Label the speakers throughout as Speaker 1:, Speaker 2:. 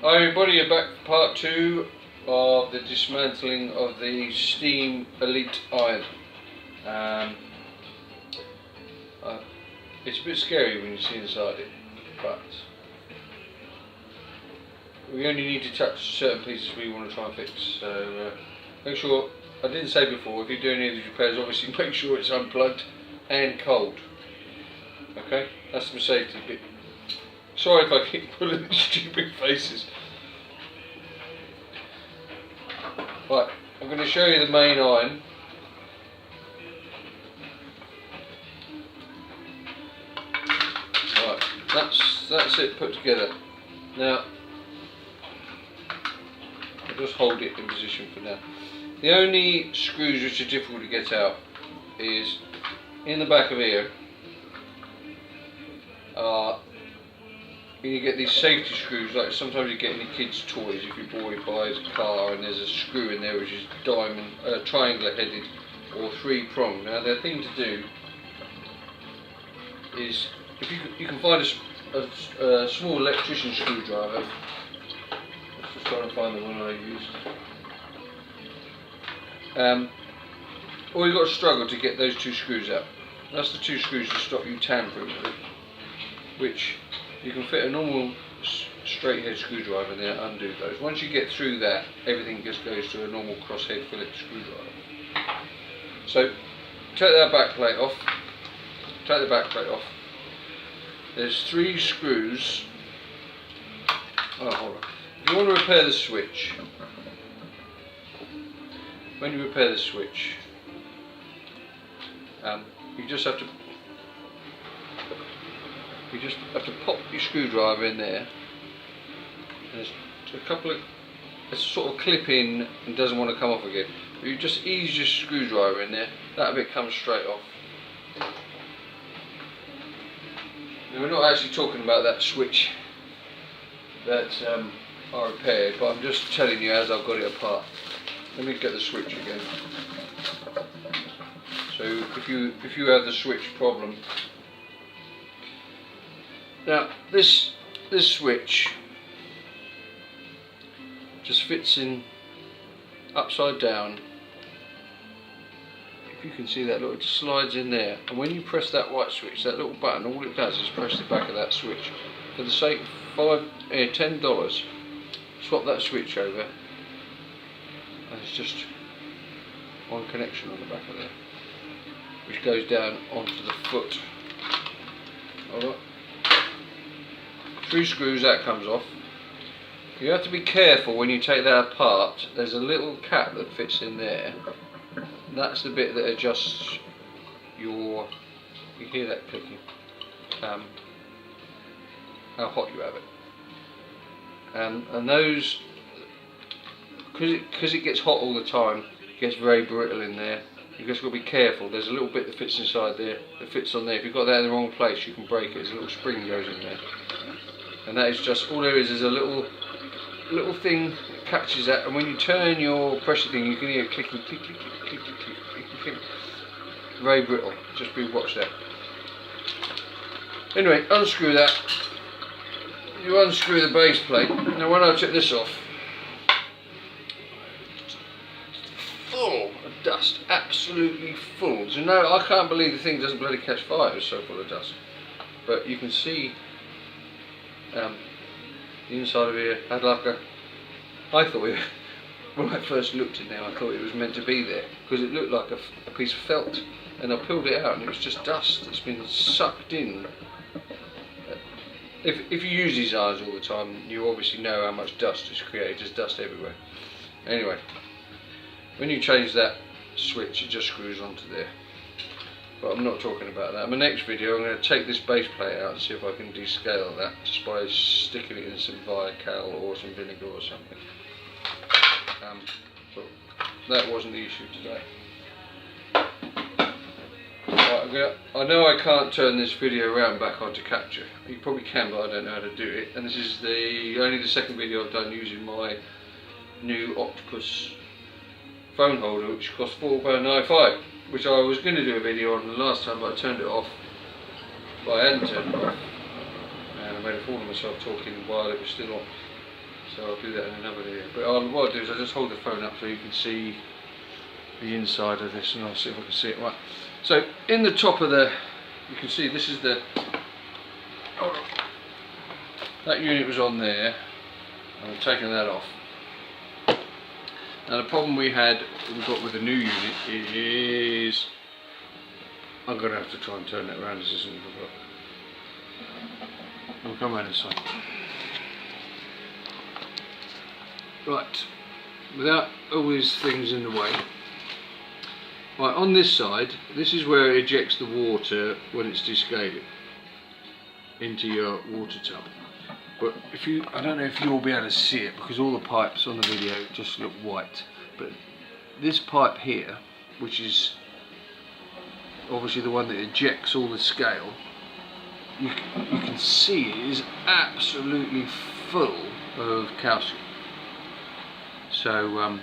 Speaker 1: Hi everybody, you're back for part 2 of the dismantling of the Steam Elite iron. It's a bit scary when you see inside it, but we only need to touch certain pieces we want to try and fix. So make sure, I didn't say before, if you do any of these repairs, obviously make sure it's unplugged and cold. Okay, that's the safety bit. Sorry if I keep pulling stupid faces. Right, I'm going to show you the main iron. Right, that's it put together. Now, I'll just hold it in position for now. The only screws which are difficult to get out is in the back of here. You get these safety screws, like sometimes you get in your kids' toys. If your boy buys a car and there's a screw in there which is diamond, triangular headed or 3-pronged. Now the thing to do is, if you can find a small electrician screwdriver. Let's just try and find the one I used. Or you've got to struggle to get those 2 screws out. That's the 2 screws to stop you tampering with it, which you can fit a normal straight head screwdriver in there and undo those. Once you get through that, everything just goes to a normal crosshead Phillips screwdriver. So take that back plate off. Take the back plate off. There's 3 screws. Oh, hold on. If you want to repair the switch, when you repair the switch, you just have to pop your screwdriver in there. There's a couple of, it's sort of clip in and doesn't want to come off again. But you just ease your screwdriver in there, that bit comes straight off. Now we're not actually talking about that switch that I repaired, but I'm just telling you as I've got it apart. Let me get the switch again. So if you have the switch problem. Now this switch just fits in upside down. If you can see that, look, it just slides in there, and when you press that white switch, that little button, all it does is press the back of that switch. For the sake of $10, swap that switch over, and it's just one connection on the back of there, which goes down onto the foot. Alright. 3 screws, that comes off. You have to be careful when you take that apart. There's a little cap that fits in there. That's the bit that adjusts your, you hear that clicking, how hot you have it. And those, because it gets hot all the time, it gets very brittle in there. You've just got to be careful. There's a little bit that fits inside there, that fits on there. If you've got that in the wrong place, you can break it. There's a little spring goes in there. And that is just, all there is a little thing that catches that, and when you turn your pressure thing, you can hear it clicking, click, click, click, click, click, click, click, click. Very brittle. Just be watch that. Anyway, unscrew that. You unscrew the base plate. Now when I took this off, full of dust, absolutely full. So no, I can't believe the thing doesn't bloody catch fire. It was so full of dust. But you can see the inside of here had like a, I thought it, when I first looked in there, I thought it was meant to be there, because it looked like a piece of felt, and I peeled it out and it was just dust. It's been sucked in. If you use these irons all the time, you obviously know how much dust is created. There's dust everywhere. Anyway, when you change that switch, it just screws onto there. But I'm not talking about that. In my next video, I'm going to take this base plate out and see if I can descale that just by sticking it in some Viacal or some vinegar or something. But that wasn't the issue today. Right, I know I can't turn this video around back onto capture. You probably can, but I don't know how to do it. And this is only the second video I've done using my new Octopus phone holder, which cost £4.95. Which I was going to do a video on the last time, but I turned it off. But I hadn't turned it off, and I made a fool of myself talking while it was still on. So I'll do that in another video. But what I'll do is I'll just hold the phone up so you can see the inside of this, and I'll see if I can see it right. So in the top of the, you can see this is the, that unit was on there. I've taken that off. Now the problem we've got with the new unit is I'm going to have to try and turn that around. This isn't I'll come around this side. Right, without all these things in the way. Right, on this side, this is where it ejects the water when it's descaling into your water tub. But I don't know if you'll be able to see it because all the pipes on the video just look white. But this pipe here, which is obviously the one that ejects all the scale, you can see it is absolutely full of calcium. So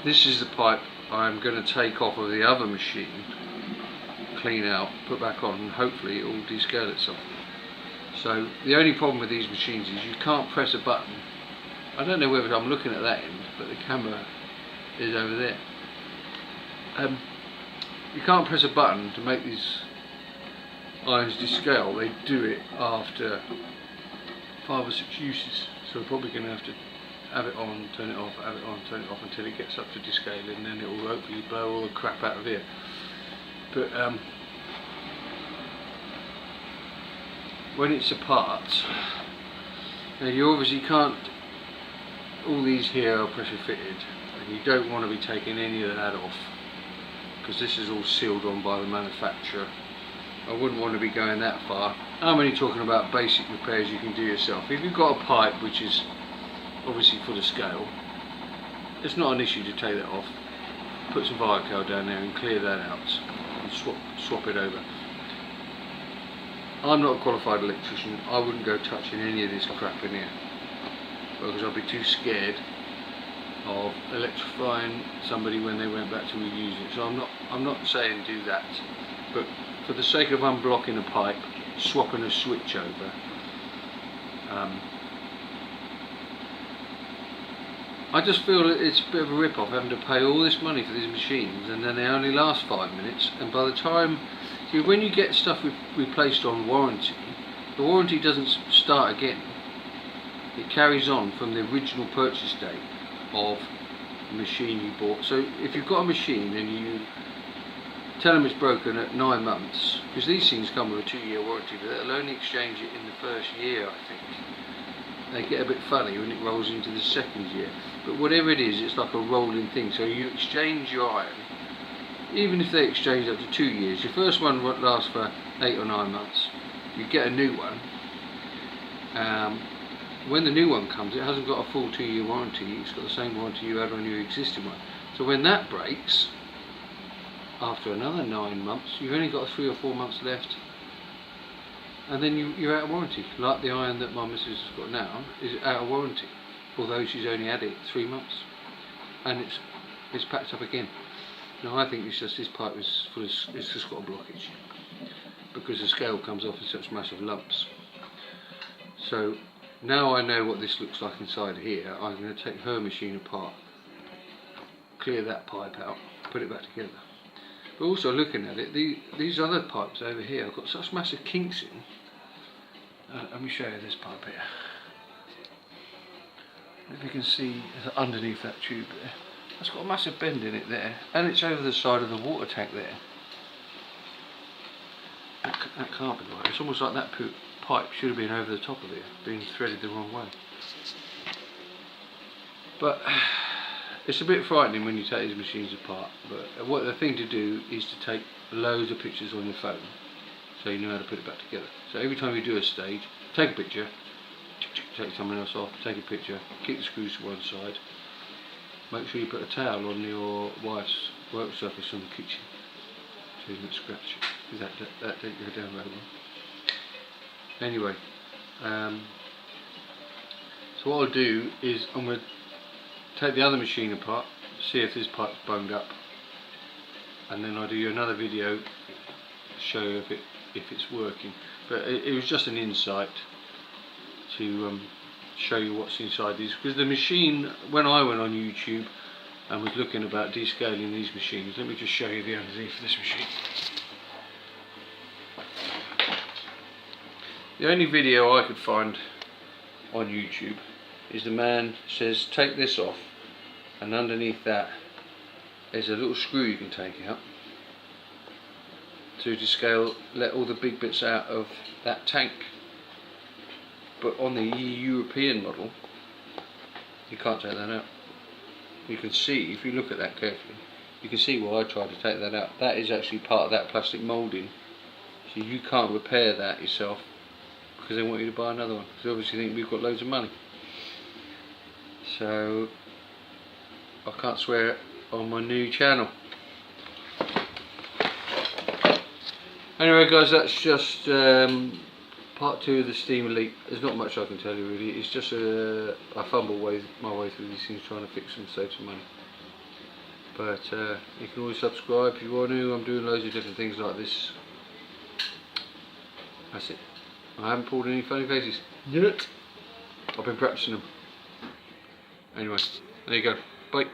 Speaker 1: this is the pipe I'm going to take off of the other machine, clean out, put back on, and hopefully it will descale itself. So the only problem with these machines is you can't press a button. I don't know whether I'm looking at that end, but the camera is over there. You can't press a button to make these irons descale. They do it after 5 or 6 uses. So we're probably going to have it on, turn it off, have it on, turn it off until it gets up to descaling, and then it will hopefully blow all the crap out of here. But when it's apart, now you obviously can't, all these here are pressure fitted, and you don't want to be taking any of that off because this is all sealed on by the manufacturer. I wouldn't want to be going that far. I'm only talking about basic repairs you can do yourself. If you've got a pipe which is obviously for the scale, it's not an issue to take that off, put some Viacal down there and clear that out and swap it over. I'm not a qualified electrician. I wouldn't go touching any of this crap in here because I'd be too scared of electrifying somebody when they went back to reuse it. So I'm not saying do that, but for the sake of unblocking a pipe, swapping a switch over, I just feel that it's a bit of a rip-off having to pay all this money for these machines and then they only last 5 minutes, and by the time, see, when you get stuff replaced on warranty, the warranty doesn't start again. It carries on from the original purchase date of the machine you bought. So if you've got a machine and you tell them it's broken at 9 months, because these things come with a 2-year warranty, but they'll only exchange it in the first year, I think. They get a bit funny when it rolls into the 2nd year. But whatever it is, it's like a rolling thing. So you exchange your iron, even if they exchange up to 2 years. Your first one won't last for 8 or 9 months. You get a new one. When the new one comes, it hasn't got a full 2-year warranty. It's got the same warranty you had on your existing one. So when that breaks, after another 9 months, you've only got 3 or 4 months left. And then you're out of warranty. Like the iron that my missus has got now is out of warranty, although she's only had it 3 months, and it's packed up again. Now I think it's just this pipe is full of, it's just got a blockage because the scale comes off in such massive lumps. So now I know what this looks like inside here. I'm going to take her machine apart, clear that pipe out, put it back together. But also looking at it, these other pipes over here have got such massive kinks in. Let me show you this pipe here. If you can see underneath that tube there, that's got a massive bend in it there, and it's over the side of the water tank there. That can't be right. It's almost like that pipe should have been over the top of it, being threaded the wrong way. But it's a bit frightening when you take these machines apart. But what the thing to do is to take loads of pictures on your phone, so you know how to put it back together. So every time you do a stage, take a picture, take something else off, take a picture, keep the screws to one side, make sure you put a towel on your wife's work surface in the kitchen so you don't scratch it, because that don't go down very well. Anyway, so what I'll do is I'm going to take the other machine apart, see if this pipe's bunged up, and then I'll do you another video to show you if it's working. But it was just an insight to show you what's inside these, because the machine, when I went on YouTube and was looking about descaling these machines, let me just show you the underneath of this machine. The only video I could find on YouTube is the man says take this off, and underneath that there's a little screw you can take out to descale, let all the big bits out of that tank. But on the European model you can't take that out. You can see, if you look at that carefully, you can see why I tried to take that out. That is actually part of that plastic moulding, so you can't repair that yourself, because they want you to buy another one, because they obviously think we've got loads of money. So I can't swear on my new channel. Anyway guys, that's just part 2 of the Steam Elite. There's not much I can tell you really. It's just I fumble my way through these things trying to fix them, save some money. But you can always subscribe if you want to. I'm doing loads of different things like this. That's it. I haven't pulled any funny faces yet. I've been practicing them. Anyway, there you go. Bye.